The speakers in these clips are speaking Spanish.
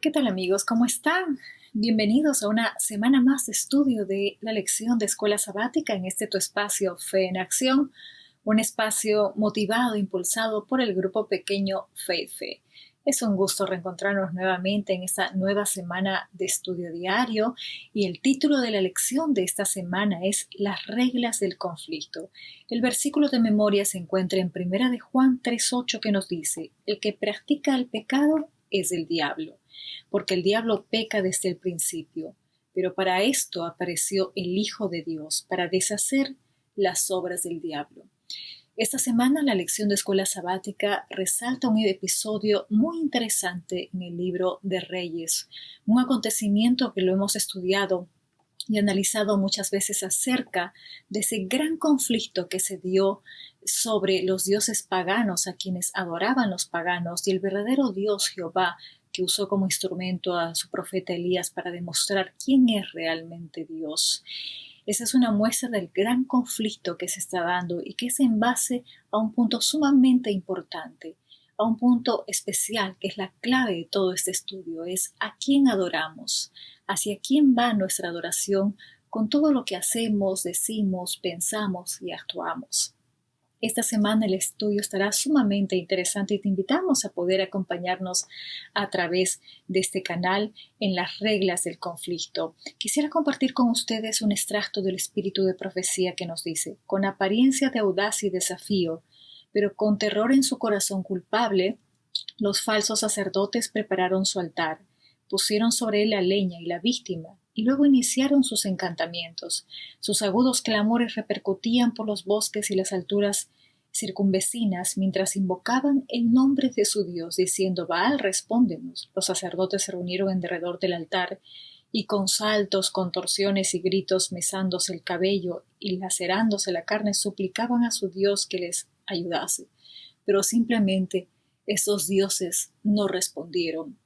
¿Qué tal amigos? ¿Cómo están? Bienvenidos a una semana más de estudio de la lección de Escuela Sabática en este tu espacio Fe en Acción, un espacio motivado e impulsado por el grupo pequeño Fe y Fe. Es un gusto reencontrarnos nuevamente en esta nueva semana de estudio diario y el título de la lección de esta semana es Las reglas del conflicto. El versículo de memoria se encuentra en 1 de Juan 3:8 que nos dice: el que practica el pecado es del diablo, porque el diablo peca desde el principio, pero para esto apareció el Hijo de Dios, para deshacer las obras del diablo. Esta semana la lección de Escuela Sabática resalta un episodio muy interesante en el libro de Reyes, un acontecimiento que lo hemos estudiado y analizado muchas veces acerca de ese gran conflicto que se dio sobre los dioses paganos, a quienes adoraban los paganos, y el verdadero Dios Jehová, que usó como instrumento a su profeta Elías para demostrar quién es realmente Dios. Esa es una muestra del gran conflicto que se está dando y que es en base a un punto sumamente importante, a un punto especial que es la clave de todo este estudio, es a quién adoramos, hacia quién va nuestra adoración con todo lo que hacemos, decimos, pensamos y actuamos. Esta semana el estudio estará sumamente interesante y te invitamos a poder acompañarnos a través de este canal en las reglas del conflicto. Quisiera compartir con ustedes un extracto del espíritu de profecía que nos dice: con apariencia de audacia y desafío, pero con terror en su corazón culpable, los falsos sacerdotes prepararon su altar, pusieron sobre él la leña y la víctima, y luego iniciaron sus encantamientos. Sus agudos clamores repercutían por los bosques y las alturas circunvecinas mientras invocaban el nombre de su Dios, diciendo: Baal, respóndenos. Los sacerdotes se reunieron en derredor del altar y con saltos, contorsiones y gritos, mesándose el cabello y lacerándose la carne, suplicaban a su Dios que les ayudase. Pero simplemente esos dioses no respondieron.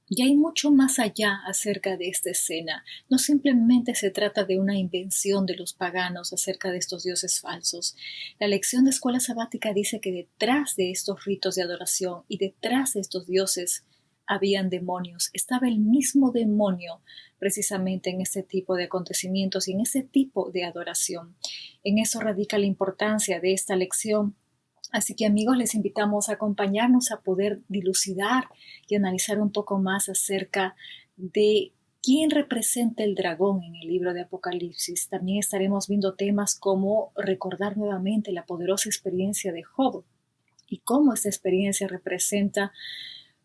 Y hay mucho más allá acerca de esta escena. No simplemente se trata de una invención de los paganos acerca de estos dioses falsos. La lección de Escuela Sabática dice que detrás de estos ritos de adoración y detrás de estos dioses habían demonios. Estaba el mismo demonio precisamente en ese tipo de acontecimientos y en ese tipo de adoración. En eso radica la importancia de esta lección. Así que amigos, les invitamos a acompañarnos a poder dilucidar y analizar un poco más acerca de quién representa el dragón en el libro de Apocalipsis. También estaremos viendo temas como recordar nuevamente la poderosa experiencia de Job y cómo esta experiencia representa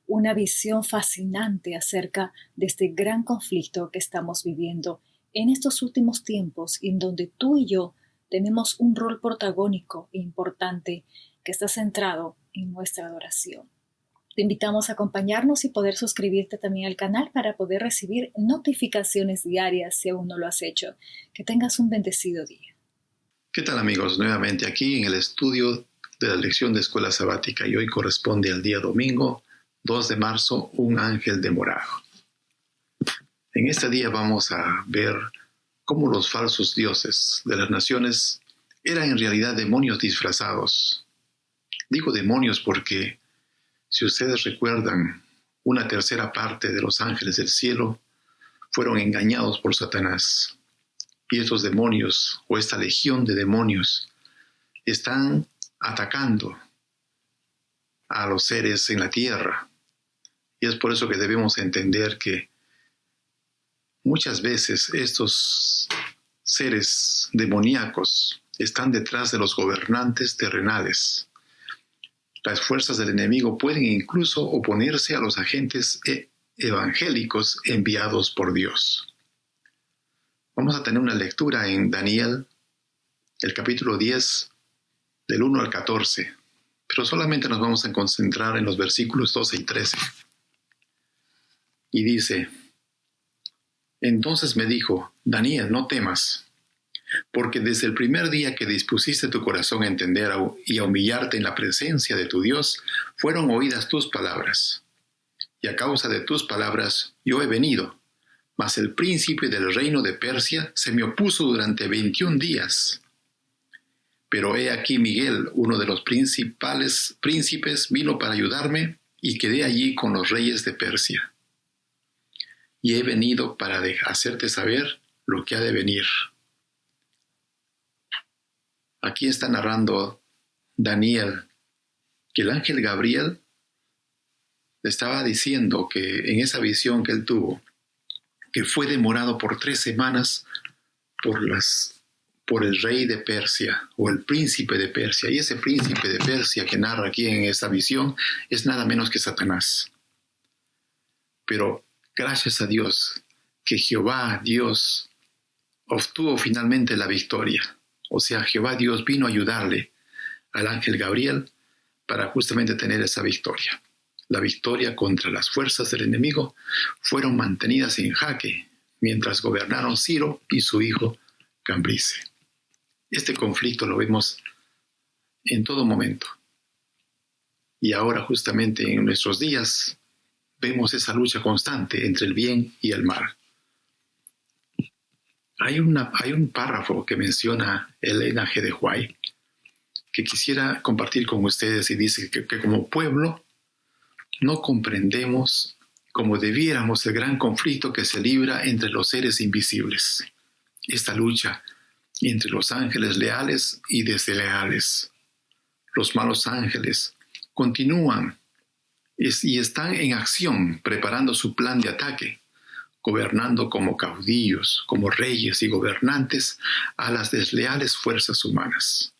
una visión fascinante acerca de este gran conflicto que estamos viviendo en estos últimos tiempos, en donde tú y yo tenemos un rol protagónico e importante que está centrado en nuestra adoración. Te invitamos a acompañarnos y poder suscribirte también al canal para poder recibir notificaciones diarias si aún no lo has hecho. Que tengas un bendecido día. ¿Qué tal amigos? Nuevamente aquí en el estudio de la lección de Escuela Sabática, y hoy corresponde al día domingo 2 de marzo, un ángel demorado. En este día vamos a ver cómo los falsos dioses de las naciones eran en realidad demonios disfrazados. Digo demonios porque, si ustedes recuerdan, una tercera parte de los ángeles del cielo fueron engañados por Satanás. Y estos demonios, o esta legión de demonios, están atacando a los seres en la tierra. Y es por eso que debemos entender que muchas veces estos seres demoníacos están detrás de los gobernantes terrenales. Las fuerzas del enemigo pueden incluso oponerse a los agentes evangélicos enviados por Dios. Vamos a tener una lectura en Daniel, el capítulo 10, del 1 al 14, pero solamente nos vamos a concentrar en los versículos 12 y 13. Y dice: Entonces me dijo: Daniel, no temas, porque desde el primer día que dispusiste tu corazón a entender y a humillarte en la presencia de tu Dios, fueron oídas tus palabras. Y a causa de tus palabras yo he venido, mas el príncipe del reino de Persia se me opuso durante 21 días. Pero he aquí Miguel, uno de los principales príncipes, vino para ayudarme, y quedé allí con los reyes de Persia. y he venido para hacerte saber lo que ha de venir. Aquí está narrando Daniel que el ángel Gabriel le estaba diciendo que en esa visión que él tuvo, que fue demorado por 3 semanas por el rey de Persia o el príncipe de Persia. Y ese príncipe de Persia que narra aquí en esta visión es nada menos que Satanás. Pero gracias a Dios que Jehová Dios obtuvo finalmente la victoria. O sea, Jehová Dios vino a ayudarle al ángel Gabriel para justamente tener esa victoria. La victoria contra las fuerzas del enemigo fueron mantenidas en jaque mientras gobernaron Ciro y su hijo Cambises. Este conflicto lo vemos en todo momento. Y ahora justamente en nuestros días vemos esa lucha constante entre el bien y el mal. Hay un párrafo que menciona Elena G. de White que quisiera compartir con ustedes y dice que como pueblo no comprendemos como debiéramos el gran conflicto que se libra entre los seres invisibles. Esta lucha entre los ángeles leales y desleales. Los malos ángeles continúan y están en acción preparando su plan de ataque, gobernando como caudillos, como reyes y gobernantes a las desleales fuerzas humanas.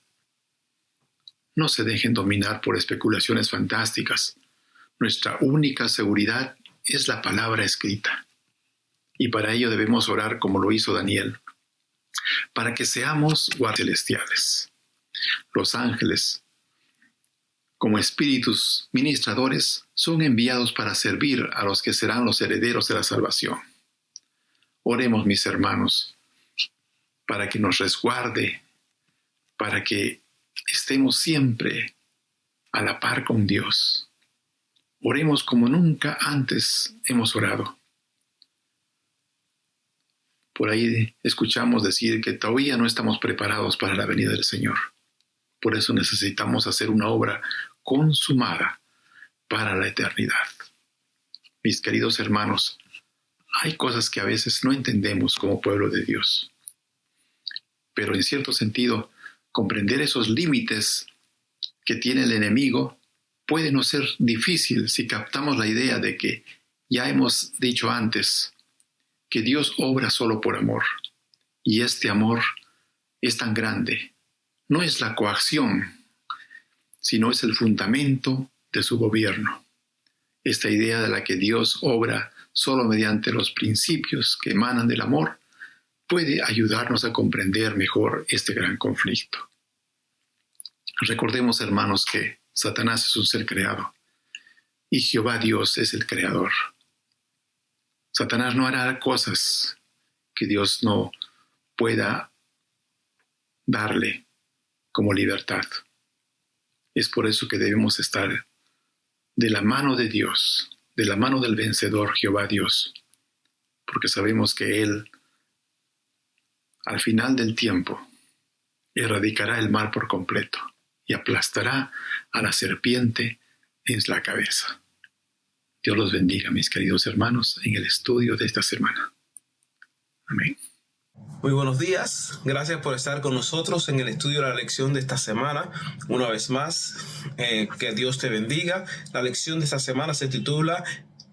No se dejen dominar por especulaciones fantásticas. Nuestra única seguridad es la palabra escrita. Y para ello debemos orar como lo hizo Daniel, para que seamos guardias celestiales. Los ángeles, como espíritus ministradores, son enviados para servir a los que serán los herederos de la salvación. Oremos, mis hermanos, para que nos resguarde, para que estemos siempre a la par con Dios. Oremos como nunca antes hemos orado. Por ahí escuchamos decir que todavía no estamos preparados para la venida del Señor. Por eso necesitamos hacer una obra consumada para la eternidad. Mis queridos hermanos, hay cosas que a veces no entendemos como pueblo de Dios. Pero en cierto sentido, comprender esos límites que tiene el enemigo puede no ser difícil si captamos la idea de que ya hemos dicho antes que Dios obra solo por amor. Y este amor es tan grande. No es la coacción, sino es el fundamento de su gobierno. Esta idea de la que Dios obra solo mediante los principios que emanan del amor puede ayudarnos a comprender mejor este gran conflicto. Recordemos, hermanos, que Satanás es un ser creado y Jehová Dios es el creador. Satanás no hará cosas que Dios no pueda darle como libertad. Es por eso que debemos estar de la mano de Dios, de la mano del vencedor Jehová Dios, porque sabemos que Él, al final del tiempo, erradicará el mal por completo y aplastará a la serpiente en la cabeza. Dios los bendiga, mis queridos hermanos, en el estudio de esta semana. Amén. Muy buenos días, gracias por estar con nosotros en el estudio de la lección de esta semana. Una vez más, que Dios te bendiga. La lección de esta semana se titula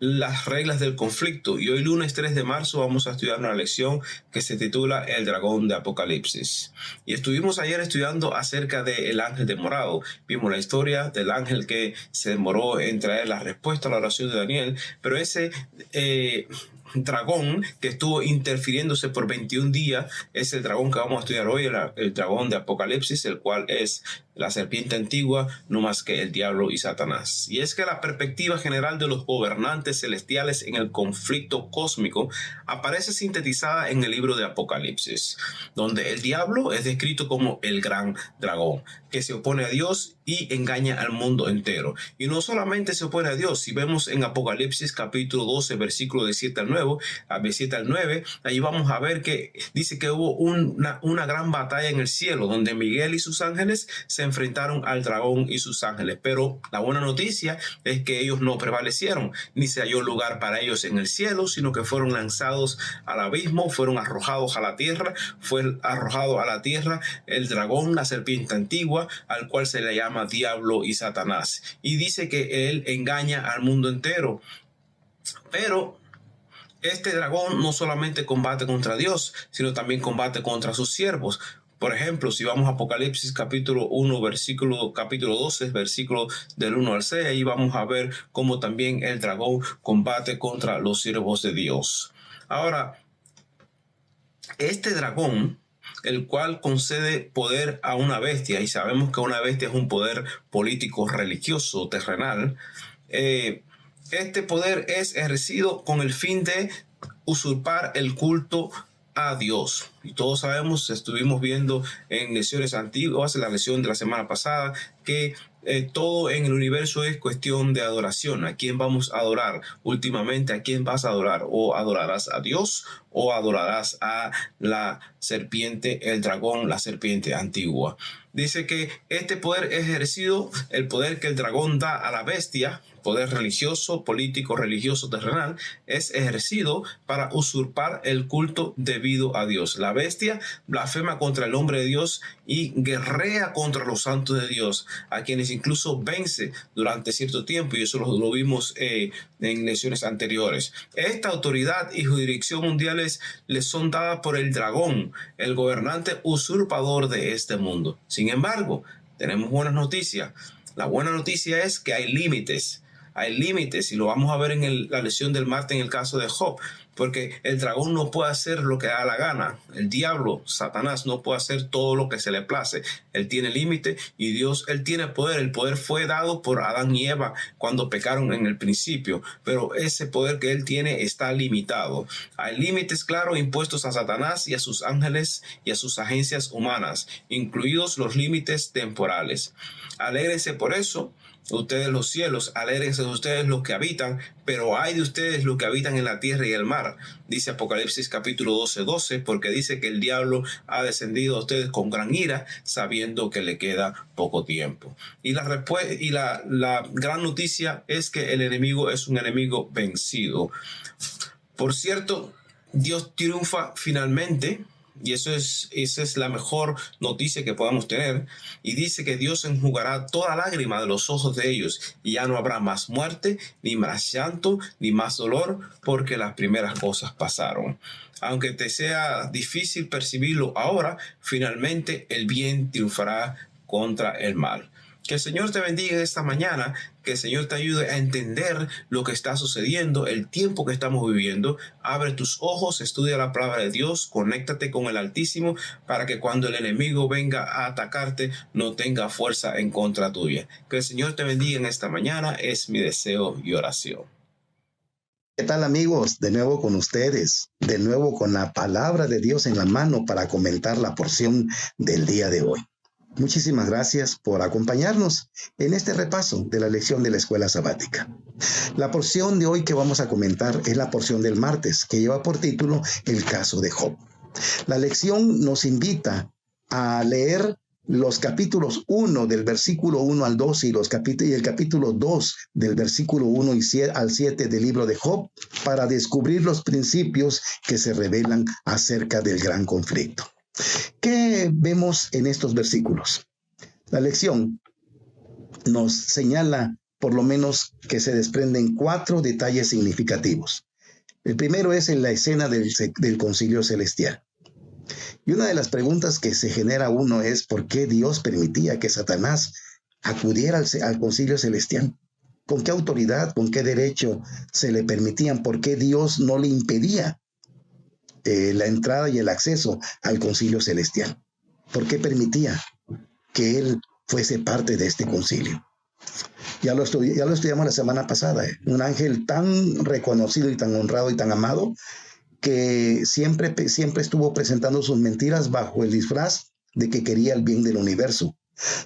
Las reglas del conflicto y hoy lunes 3 de marzo vamos a estudiar una lección que se titula El dragón de Apocalipsis. Y estuvimos ayer estudiando acerca del ángel demorado. Vimos la historia del ángel que se demoró en traer la respuesta a la oración de Daniel, pero ese dragón que estuvo interfiriéndose por 21 días es el dragón que vamos a estudiar hoy, el dragón de Apocalipsis, el cual es la serpiente antigua, no más que el diablo y Satanás. Y es que la perspectiva general de los gobernantes celestiales en el conflicto cósmico aparece sintetizada en el libro de Apocalipsis, donde el diablo es descrito como el gran dragón, que se opone a Dios y engaña al mundo entero. Y no solamente se opone a Dios, si vemos en Apocalipsis capítulo 12, versículo de 7 al 9, allí vamos a ver que dice que hubo una gran batalla en el cielo, donde Miguel y sus ángeles se enfrentaron al dragón y sus ángeles. Pero la buena noticia es que ellos no prevalecieron, ni se halló lugar para ellos en el cielo, sino que fueron lanzados al abismo, fueron arrojados a la tierra. Fue arrojado a la tierra el dragón, la serpiente antigua, al cual se le llama Diablo y Satanás. Y dice que él engaña al mundo entero. Pero este dragón no solamente combate contra Dios, sino también combate contra sus siervos. Por ejemplo, si vamos a Apocalipsis capítulo 1, capítulo 12, versículo del 1 al 6, ahí vamos a ver cómo también el dragón combate contra los siervos de Dios. Ahora, este dragón, el cual concede poder a una bestia, y sabemos que una bestia es un poder político, religioso, terrenal, este poder es ejercido con el fin de usurpar el culto a Dios. Y todos sabemos, estuvimos viendo en lecciones antiguas, en la lección de la semana pasada, que todo en el universo es cuestión de adoración. ¿A quién vamos a adorar? Últimamente, ¿a quién vas a adorar? ¿O adorarás a Dios o adorarás a la serpiente, el dragón, la serpiente antigua? Dice que este poder es ejercido, el poder que el dragón da a la bestia, poder religioso, político, religioso, terrenal, es ejercido para usurpar el culto debido a Dios. La bestia blasfema contra el hombre de Dios y guerrea contra los santos de Dios, a quienes incluso vence durante cierto tiempo, y eso lo vimos en lecciones anteriores. Esta autoridad y jurisdicción mundiales les son dadas por el dragón, el gobernante usurpador de este mundo. Sin embargo, tenemos buenas noticias. La buena noticia es que hay límites. Hay límites, y lo vamos a ver en la lección del martes en el caso de Job, porque el dragón no puede hacer lo que da la gana. El diablo, Satanás, no puede hacer todo lo que se le place. Él tiene límite y Dios, él tiene poder. El poder fue dado por Adán y Eva cuando pecaron en el principio, pero ese poder que él tiene está limitado. Hay límites claros impuestos a Satanás y a sus ángeles y a sus agencias humanas, incluidos los límites temporales. Alégrense por eso, ustedes los cielos, alégrense ustedes los que habitan, pero hay de ustedes los que habitan en la tierra y el mar. Dice Apocalipsis capítulo 12, porque dice que el diablo ha descendido a ustedes con gran ira, sabiendo que le queda poco tiempo. Y la gran noticia es que el enemigo es un enemigo vencido. Por cierto, Dios triunfa finalmente. Y esa es la mejor noticia que podamos tener. Y dice que Dios enjugará toda lágrima de los ojos de ellos. Y ya no habrá más muerte, ni más llanto, ni más dolor, porque las primeras cosas pasaron. Aunque te sea difícil percibirlo ahora, finalmente el bien triunfará contra el mal. Que el Señor te bendiga esta mañana, que el Señor te ayude a entender lo que está sucediendo, el tiempo que estamos viviendo. Abre tus ojos, estudia la palabra de Dios, conéctate con el Altísimo para que cuando el enemigo venga a atacarte no tenga fuerza en contra tuya. Que el Señor te bendiga en esta mañana, es mi deseo y oración. ¿Qué tal, amigos? De nuevo con ustedes, de nuevo con la palabra de Dios en la mano para comentar la porción del día de hoy. Muchísimas gracias por acompañarnos en este repaso de la lección de la escuela sabática. La porción de hoy que vamos a comentar es la porción del martes, que lleva por título El caso de Job. La lección nos invita a leer los capítulos 1 del versículo 1 al 12 y el capítulo 2 del versículo 1 al 7 del libro de Job para descubrir los principios que se revelan acerca del gran conflicto. ¿Qué vemos en estos versículos? La lección nos señala por lo menos que se desprenden 4 detalles significativos. El primero es en la escena del concilio celestial. Y una de las preguntas que se genera uno es ¿por qué Dios permitía que Satanás acudiera al concilio celestial? ¿Con qué autoridad, con qué derecho se le permitían? ¿Por qué Dios no le impedía la entrada y el acceso al concilio celestial? ¿Por qué permitía que él fuese parte de este concilio? Ya lo estudiamos la semana pasada. Un ángel tan reconocido y tan honrado y tan amado que siempre estuvo presentando sus mentiras bajo el disfraz de que quería el bien del universo.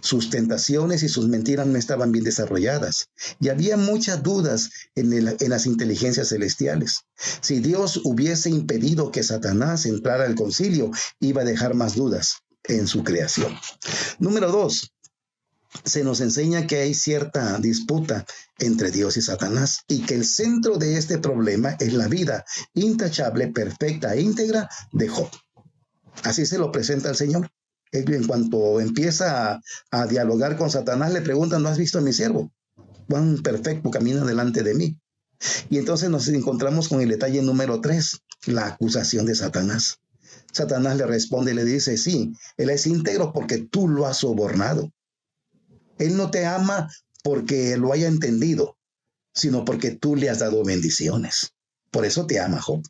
Sus tentaciones y sus mentiras no estaban bien desarrolladas y había muchas dudas en las inteligencias celestiales. Si Dios hubiese impedido que Satanás entrara al concilio, iba a dejar más dudas en su creación. Número 2, se nos enseña que hay cierta disputa entre Dios y Satanás y que el centro de este problema es la vida intachable, perfecta e íntegra de Job. Así se lo presenta el Señor. En cuanto empieza a dialogar con Satanás, le preguntan, ¿no has visto a mi siervo? Cuán perfecto camina delante de mí. Y entonces nos encontramos con el detalle número 3, la acusación de Satanás. Satanás le responde y le dice, sí, él es íntegro porque tú lo has sobornado. Él no te ama porque lo haya entendido, sino porque tú le has dado bendiciones. Por eso te ama Job.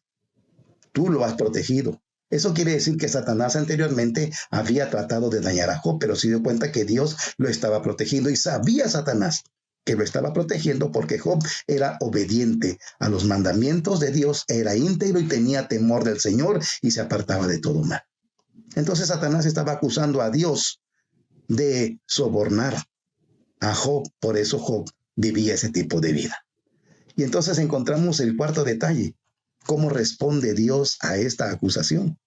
Tú lo has protegido. Eso quiere decir que Satanás anteriormente había tratado de dañar a Job, pero se dio cuenta que Dios lo estaba protegiendo y sabía Satanás que lo estaba protegiendo porque Job era obediente a los mandamientos de Dios, era íntegro y tenía temor del Señor y se apartaba de todo mal. Entonces Satanás estaba acusando a Dios de sobornar a Job, por eso Job vivía ese tipo de vida. Y entonces encontramos el cuarto detalle, cómo responde Dios a esta acusación.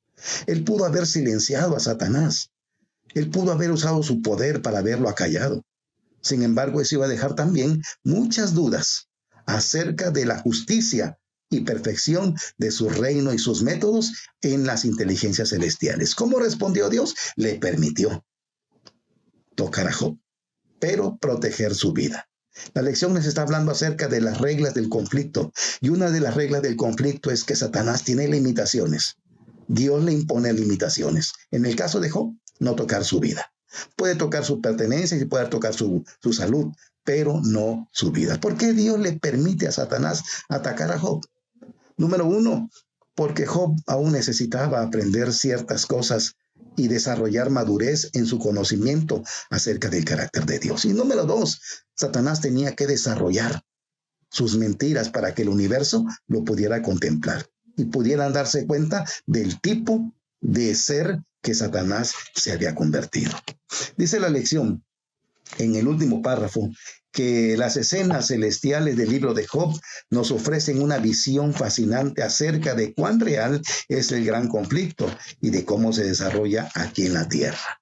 Él pudo haber silenciado a Satanás, él pudo haber usado su poder para haberlo acallado. Sin embargo, eso iba a dejar también muchas dudas acerca de la justicia y perfección de su reino y sus métodos en las inteligencias celestiales. ¿Cómo respondió Dios? Le permitió tocar a Job, pero proteger su vida. La lección nos está hablando acerca de las reglas del conflicto. Y una de las reglas del conflicto es que Satanás tiene limitaciones. Dios le impone limitaciones. En el caso de Job, no tocar su vida. Puede tocar su pertenencia y puede tocar su salud, pero no su vida. ¿Por qué Dios le permite a Satanás atacar a Job? Número 1, porque Job aún necesitaba aprender ciertas cosas y desarrollar madurez en su conocimiento acerca del carácter de Dios. Y número 2, Satanás tenía que desarrollar sus mentiras para que el universo lo pudiera contemplar y pudieran darse cuenta del tipo de ser que Satanás se había convertido. Dice la lección en el último párrafo que las escenas celestiales del libro de Job nos ofrecen una visión fascinante acerca de cuán real es el gran conflicto y de cómo se desarrolla aquí en la tierra.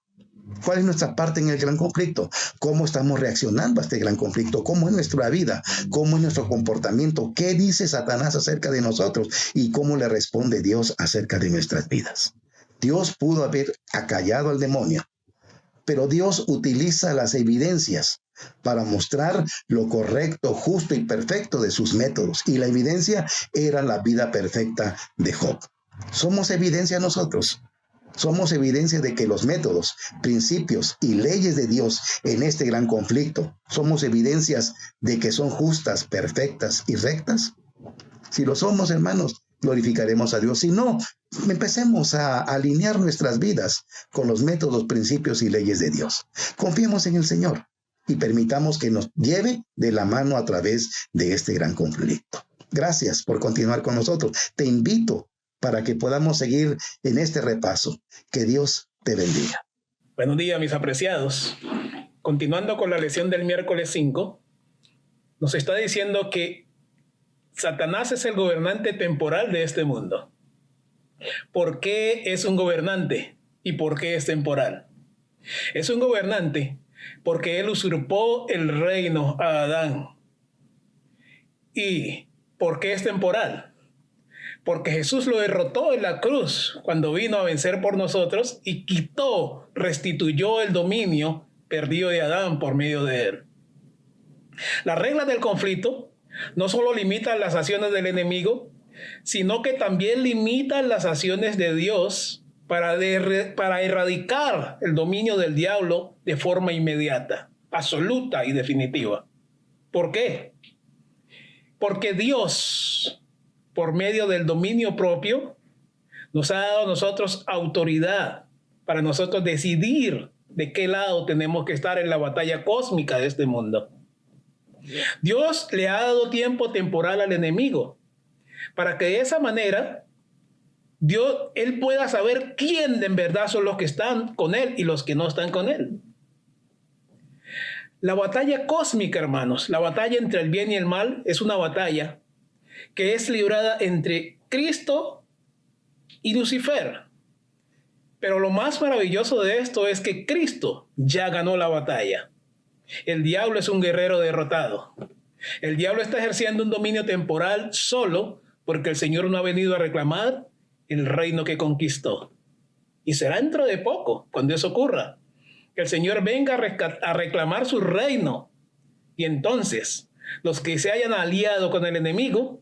¿Cuál es nuestra parte en el gran conflicto? ¿Cómo estamos reaccionando a este gran conflicto? ¿Cómo es nuestra vida? ¿Cómo es nuestro comportamiento? ¿Qué dice Satanás acerca de nosotros? ¿Y cómo le responde Dios acerca de nuestras vidas? Dios pudo haber acallado al demonio, pero Dios utiliza las evidencias para mostrar lo correcto, justo y perfecto de sus métodos. Y la evidencia era la vida perfecta de Job. Somos evidencia nosotros. Somos evidencia de que los métodos, principios y leyes de Dios en este gran conflicto, somos evidencias de que son justas, perfectas y rectas. Si lo somos, hermanos, glorificaremos a Dios. Si no, empecemos a alinear nuestras vidas con los métodos, principios y leyes de Dios. Confiemos en el Señor y permitamos que nos lleve de la mano a través de este gran conflicto. Gracias por continuar con nosotros. Te invito para que podamos seguir en este repaso. Que Dios te bendiga. Buenos días, mis apreciados. Continuando con la lección del miércoles 5, nos está diciendo que Satanás es el gobernante temporal de este mundo. ¿Por qué es un gobernante y por qué es temporal? Es un gobernante porque él usurpó el reino a Adán. ¿Y por qué es temporal? Porque Jesús lo derrotó en la cruz cuando vino a vencer por nosotros y restituyó el dominio perdido de Adán por medio de él. Las reglas del conflicto no solo limitan las acciones del enemigo, sino que también limitan las acciones de Dios para erradicar el dominio del diablo de forma inmediata, absoluta y definitiva. ¿Por qué? Porque Dios, por medio del dominio propio, nos ha dado a nosotros autoridad para nosotros decidir de qué lado tenemos que estar en la batalla cósmica de este mundo. Dios le ha dado tiempo temporal al enemigo para que de esa manera él pueda saber quién en verdad son los que están con él y los que no están con él. La batalla cósmica, hermanos, la batalla entre el bien y el mal, es una batalla que es librada entre Cristo y Lucifer. Pero lo más maravilloso de esto es que Cristo ya ganó la batalla. El diablo es un guerrero derrotado. El diablo está ejerciendo un dominio temporal solo porque el Señor no ha venido a reclamar el reino que conquistó. Y será dentro de poco, cuando eso ocurra, que el Señor venga a reclamar su reino. Y entonces, los que se hayan aliado con el enemigo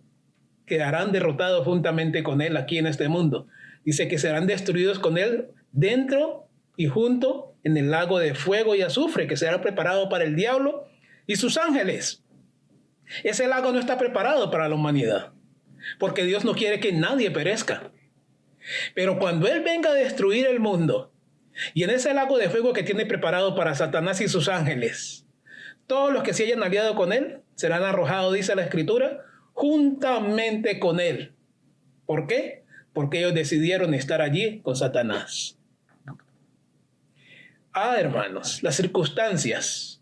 quedarán derrotados juntamente con él aquí en este mundo. Dice que serán destruidos con él dentro y junto en el lago de fuego y azufre que será preparado para el diablo y sus ángeles. Ese lago no está preparado para la humanidad, porque Dios no quiere que nadie perezca. Pero cuando Él venga a destruir el mundo, y en ese lago de fuego que tiene preparado para Satanás y sus ángeles, todos los que se hayan aliado con Él serán arrojados, dice la Escritura, juntamente con Él. ¿Por qué? Porque ellos decidieron estar allí con Satanás. Hermanos, las circunstancias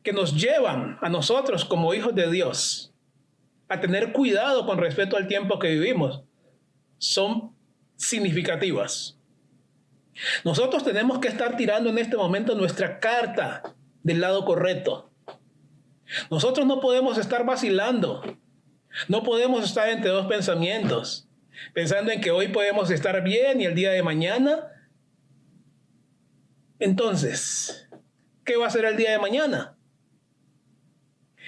que nos llevan a nosotros como hijos de Dios a tener cuidado con respecto al tiempo que vivimos son significativas. Nosotros tenemos que estar tirando en este momento nuestra carta del lado correcto. Nosotros no podemos estar vacilando. No podemos estar entre dos pensamientos, pensando en que hoy podemos estar bien y el día de mañana. Entonces, ¿qué va a ser el día de mañana?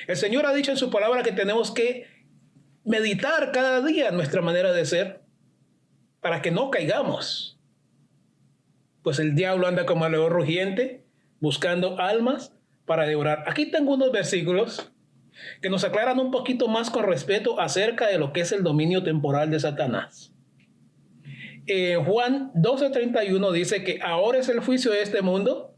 El Señor ha dicho en su palabra que tenemos que meditar cada día nuestra manera de ser para que no caigamos. Pues el diablo anda como el león rugiente buscando almas para devorar. Aquí tengo unos versículos que nos aclaran un poquito más con respecto acerca de lo que es el dominio temporal de Satanás. Juan 12:31 dice que ahora es el juicio de este mundo.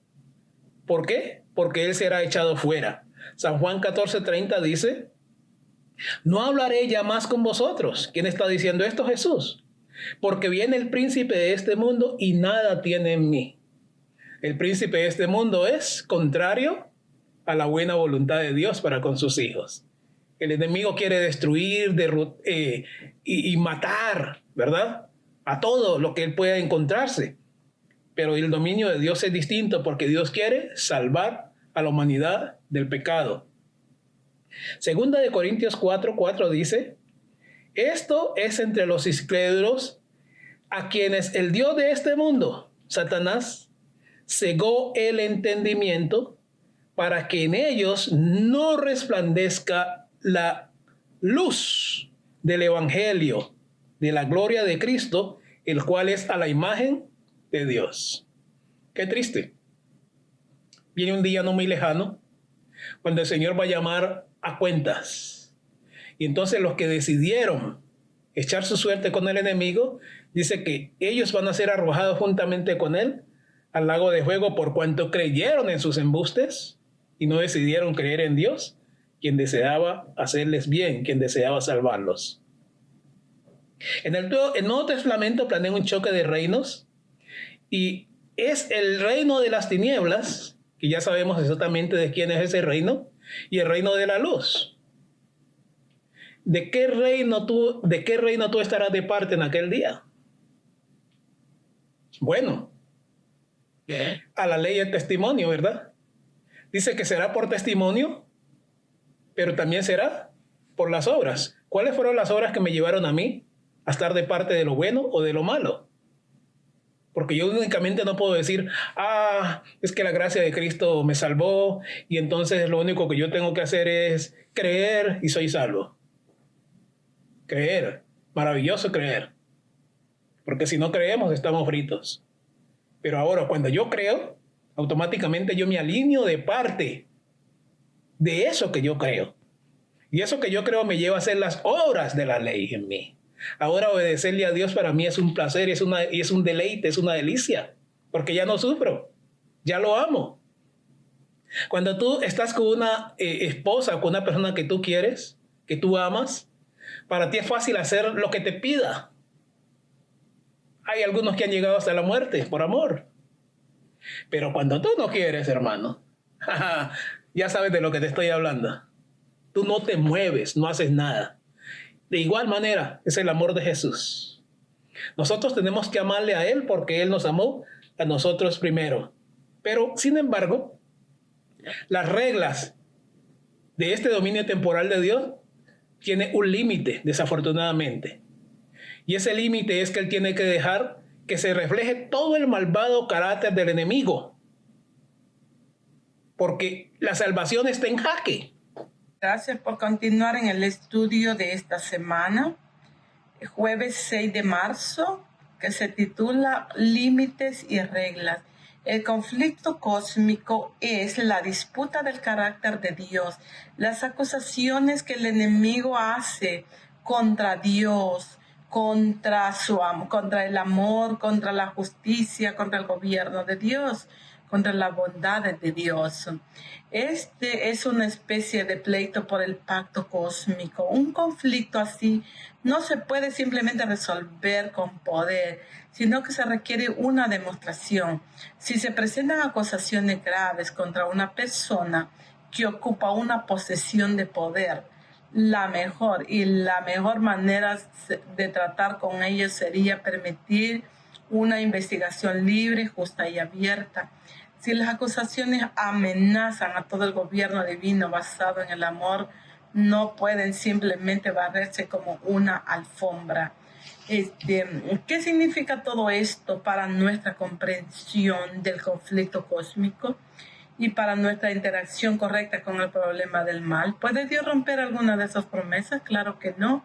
¿Por qué? Porque él será echado fuera. San Juan 14:30 dice, no hablaré ya más con vosotros. ¿Quién está diciendo esto? Jesús. Porque viene el príncipe de este mundo y nada tiene en mí. El príncipe de este mundo es contrario a la buena voluntad de Dios para con sus hijos. El enemigo quiere destruir y matar, ¿verdad? A todo lo que él pueda encontrarse. Pero el dominio de Dios es distinto porque Dios quiere salvar a la humanidad del pecado. Segunda de Corintios 4:4 dice, esto es entre los incrédulos a quienes el Dios de este mundo, Satanás, cegó el entendimiento para que en ellos no resplandezca la luz del Evangelio, de la gloria de Cristo, el cual es a la imagen de Dios. Qué triste. Viene un día no muy lejano, cuando el Señor va a llamar a cuentas. Y entonces los que decidieron echar su suerte con el enemigo, dice que ellos van a ser arrojados juntamente con él al lago de fuego por cuanto creyeron en sus embustes y no decidieron creer en Dios, quien deseaba hacerles bien, quien deseaba salvarlos. En el Nuevo Testamento planea un choque de reinos y es el reino de las tinieblas, que ya sabemos exactamente de quién es ese reino, y el reino de la luz. ¿De qué reino tú estarás de parte en aquel día? Bueno, a la ley del testimonio, ¿verdad? Dice que será por testimonio, pero también será por las obras. ¿Cuáles fueron las obras que me llevaron a mí a estar de parte de lo bueno o de lo malo? Porque yo únicamente no puedo decir, es que la gracia de Cristo me salvó y entonces lo único que yo tengo que hacer es creer y soy salvo. Creer, maravilloso creer. Porque si no creemos estamos fritos. Pero ahora cuando yo creo, automáticamente yo me alineo de parte de eso que yo creo. Y eso que yo creo me lleva a hacer las obras de la ley en mí. Ahora obedecerle a Dios para mí es un placer y es un deleite, es una delicia, porque ya no sufro, ya lo amo. Cuando tú estás con una esposa o con una persona que tú quieres, que tú amas, para ti es fácil hacer lo que te pida. Hay algunos que han llegado hasta la muerte por amor. Pero cuando tú no quieres, hermano, ya sabes de lo que te estoy hablando. Tú no te mueves, no haces nada. De igual manera, es el amor de Jesús. Nosotros tenemos que amarle a Él porque Él nos amó a nosotros primero. Pero, sin embargo, Las reglas de este dominio temporal de Dios tienen un límite, desafortunadamente. Y ese límite es que Él tiene que dejar que se refleje todo el malvado carácter del enemigo, porque la salvación está en jaque. Gracias por continuar en el estudio de esta semana, jueves 6 de marzo, que se titula Límites y reglas. El conflicto cósmico es la disputa del carácter de Dios, las acusaciones que el enemigo hace contra Dios, contra el amor, contra la justicia, contra el gobierno de Dios, contra la bondad de Dios. Este es una especie de pleito por el pacto cósmico. Un conflicto así no se puede simplemente resolver con poder, sino que se requiere una demostración. Si se presentan acusaciones graves contra una persona que ocupa una posición de poder, la mejor manera de tratar con ellos sería permitir una investigación libre, justa y abierta. Si las acusaciones amenazan a todo el gobierno divino basado en el amor, no pueden simplemente barrerse como una alfombra. ¿Qué significa todo esto para nuestra comprensión del conflicto cósmico y para nuestra interacción correcta con el problema del mal? ¿Puede Dios romper alguna de esas promesas? Claro que no.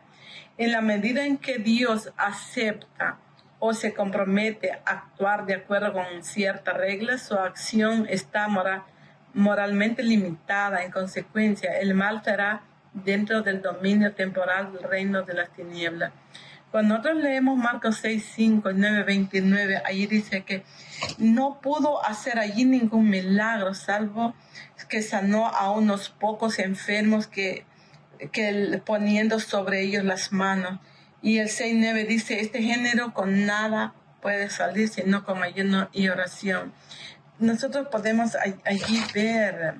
En la medida en que Dios acepta o se compromete a actuar de acuerdo con ciertas reglas, su acción está moralmente limitada. En consecuencia, el mal será dentro del dominio temporal del reino de las tinieblas. Cuando nosotros leemos Marcos 6, 5 y 9, 29, ahí dice que no pudo hacer allí ningún milagro, salvo que sanó a unos pocos enfermos que poniendo sobre ellos las manos. Y el 6:9 dice, este género con nada puede salir, sino con ayuno y oración. Nosotros podemos allí ver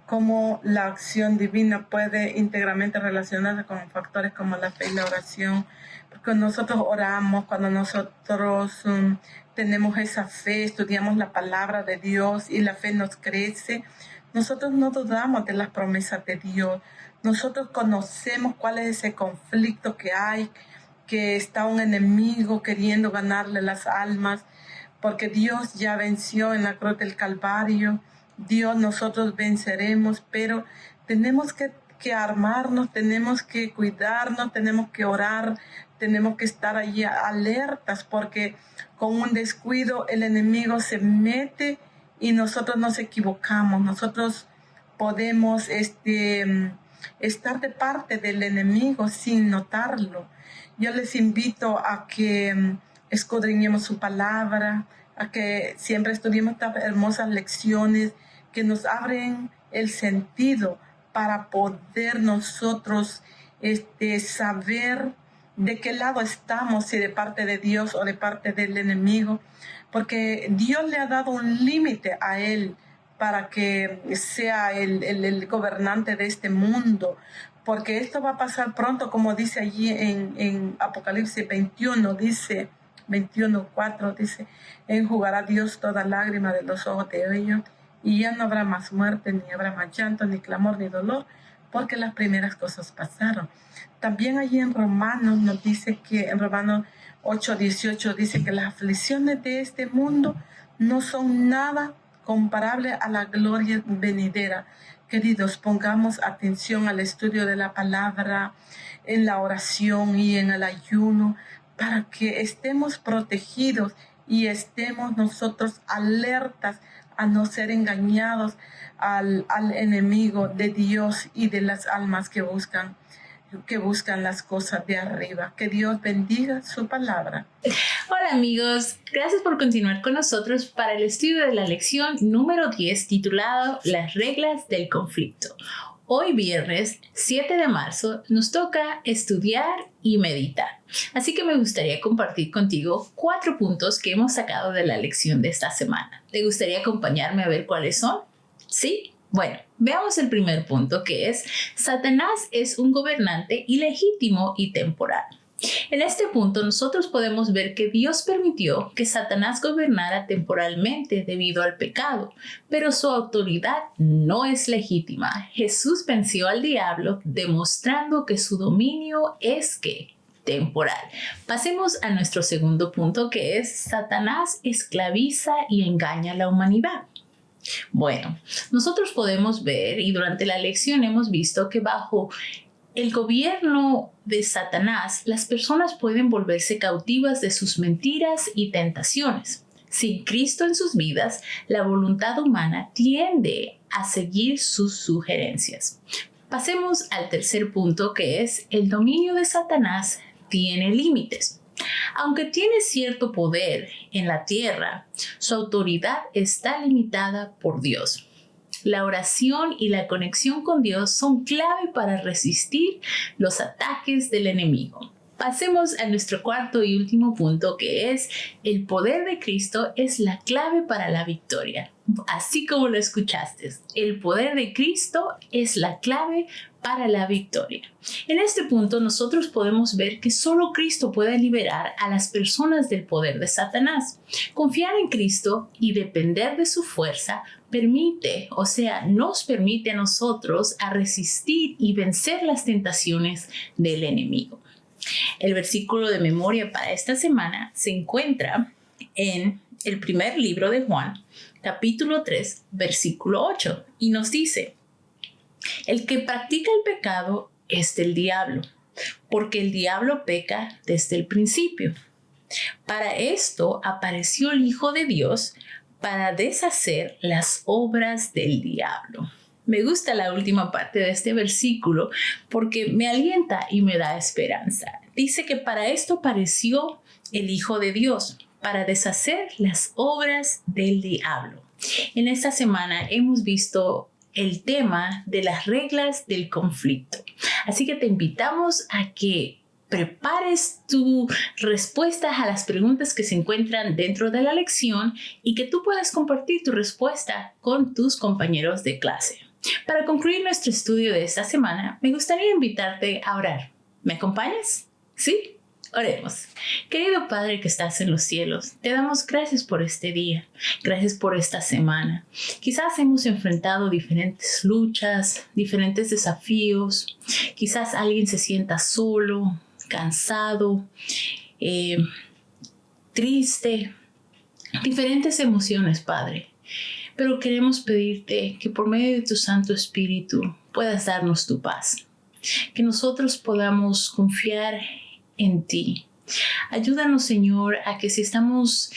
cómo la acción divina puede íntegramente relacionarse con factores como la fe y la oración. Porque cuando nosotros oramos, cuando nosotros tenemos esa fe, estudiamos la palabra de Dios y la fe nos crece, nosotros no dudamos de las promesas de Dios. Nosotros conocemos cuál es ese conflicto que hay, que está un enemigo queriendo ganarle las almas, porque Dios ya venció en la cruz del Calvario. Nosotros venceremos, pero tenemos que armarnos, tenemos que cuidarnos, tenemos que orar, tenemos que estar allí alertas, porque con un descuido el enemigo se mete y nosotros nos equivocamos. Nosotros podemos estar de parte del enemigo sin notarlo. Yo les invito a que escudriñemos su palabra, a que siempre estudiemos estas hermosas lecciones que nos abren el sentido para poder nosotros saber de qué lado estamos, si de parte de Dios o de parte del enemigo, porque Dios le ha dado un límite a él para que sea el gobernante de este mundo, porque esto va a pasar pronto, como dice allí en Apocalipsis 21, dice 21:4, dice, enjugará Dios toda lágrima de los ojos de ellos, y ya no habrá más muerte, ni habrá más llanto, ni clamor, ni dolor, porque las primeras cosas pasaron. También allí en Romanos nos dice que, en Romanos 8:18 dice que las aflicciones de este mundo no son nada comparable a la gloria venidera. Queridos, pongamos atención al estudio de la palabra, en la oración y en el ayuno, para que estemos protegidos y estemos nosotros alertas a no ser engañados al enemigo de Dios y de las almas que buscan las cosas de arriba. Que Dios bendiga su palabra. Hola amigos, gracias por continuar con nosotros para el estudio de la lección número 10 titulado Las reglas del conflicto. Hoy viernes 7 de marzo nos toca estudiar y meditar. Así que me gustaría compartir contigo 4 puntos que hemos sacado de la lección de esta semana. ¿Te gustaría acompañarme a ver cuáles son? ¿Sí? Bueno, veamos el primer punto, que es: Satanás es un gobernante ilegítimo y temporal. En este punto nosotros podemos ver que Dios permitió que Satanás gobernara temporalmente debido al pecado, pero su autoridad no es legítima. Jesús venció al diablo demostrando que su dominio es temporal. Pasemos a nuestro segundo punto, que es Satanás esclaviza y engaña a la humanidad. Bueno, nosotros podemos ver, y durante la lección hemos visto que bajo el gobierno de Satanás, las personas pueden volverse cautivas de sus mentiras y tentaciones. Sin Cristo en sus vidas, la voluntad humana tiende a seguir sus sugerencias. Pasemos al tercer punto, que es el dominio de Satanás tiene límites. Aunque tiene cierto poder en la tierra, su autoridad está limitada por Dios. La oración y la conexión con Dios son clave para resistir los ataques del enemigo. Pasemos a nuestro cuarto y último punto, que es el poder de Cristo es la clave para la victoria. Así como lo escuchaste, el poder de Cristo es la clave para la victoria. En este punto nosotros podemos ver que solo Cristo puede liberar a las personas del poder de Satanás. Confiar en Cristo y depender de su fuerza nos permite a nosotros a resistir y vencer las tentaciones del enemigo. El versículo de memoria para esta semana se encuentra en el primer libro de Juan, capítulo 3, versículo 8, y nos dice: el que practica el pecado es del diablo, porque el diablo peca desde el principio. Para esto apareció el Hijo de Dios, para deshacer las obras del diablo. Me gusta la última parte de este versículo porque me alienta y me da esperanza. Dice que para esto apareció el Hijo de Dios, para deshacer las obras del diablo. En esta semana hemos visto el tema de las reglas del conflicto. Así que te invitamos a que prepares tus respuestas a las preguntas que se encuentran dentro de la lección y que tú puedas compartir tu respuesta con tus compañeros de clase. Para concluir nuestro estudio de esta semana, me gustaría invitarte a orar. ¿Me acompañas? ¿Sí? Oremos. Querido Padre que estás en los cielos, te damos gracias por este día, gracias por esta semana. Quizás hemos enfrentado diferentes luchas, diferentes desafíos. Quizás alguien se sienta solo, cansado, triste, diferentes emociones, Padre. Pero queremos pedirte que por medio de tu Santo Espíritu puedas darnos tu paz, que nosotros podamos confiar en ti. Ayúdanos, Señor, a que si estamos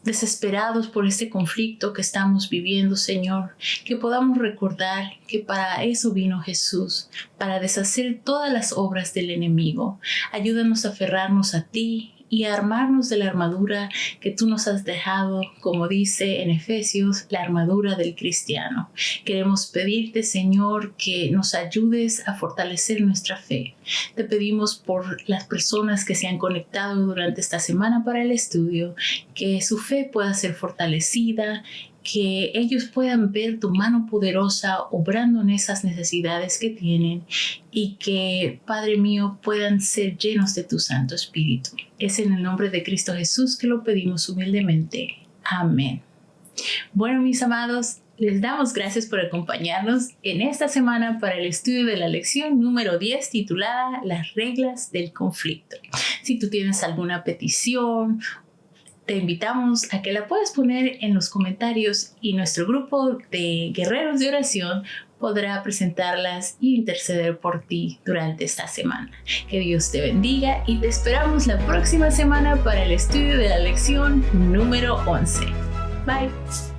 desesperados por este conflicto que estamos viviendo, Señor, que podamos recordar que para eso vino Jesús, para deshacer todas las obras del enemigo. Ayúdanos a aferrarnos a ti y a armarnos de la armadura que tú nos has dejado, como dice en Efesios, la armadura del cristiano. Queremos pedirte, Señor, que nos ayudes a fortalecer nuestra fe. Te pedimos por las personas que se han conectado durante esta semana para el estudio, que su fe pueda ser fortalecida, que ellos puedan ver tu mano poderosa obrando en esas necesidades que tienen y que, Padre mío, puedan ser llenos de tu Santo Espíritu. Es en el nombre de Cristo Jesús que lo pedimos humildemente. Amén. Bueno, mis amados, les damos gracias por acompañarnos en esta semana para el estudio de la lección número 10 titulada Las reglas del conflicto. Si tú tienes alguna petición, te invitamos a que la puedas poner en los comentarios y nuestro grupo de guerreros de oración podrá presentarlas e interceder por ti durante esta semana. Que Dios te bendiga y te esperamos la próxima semana para el estudio de la lección número 11. Bye.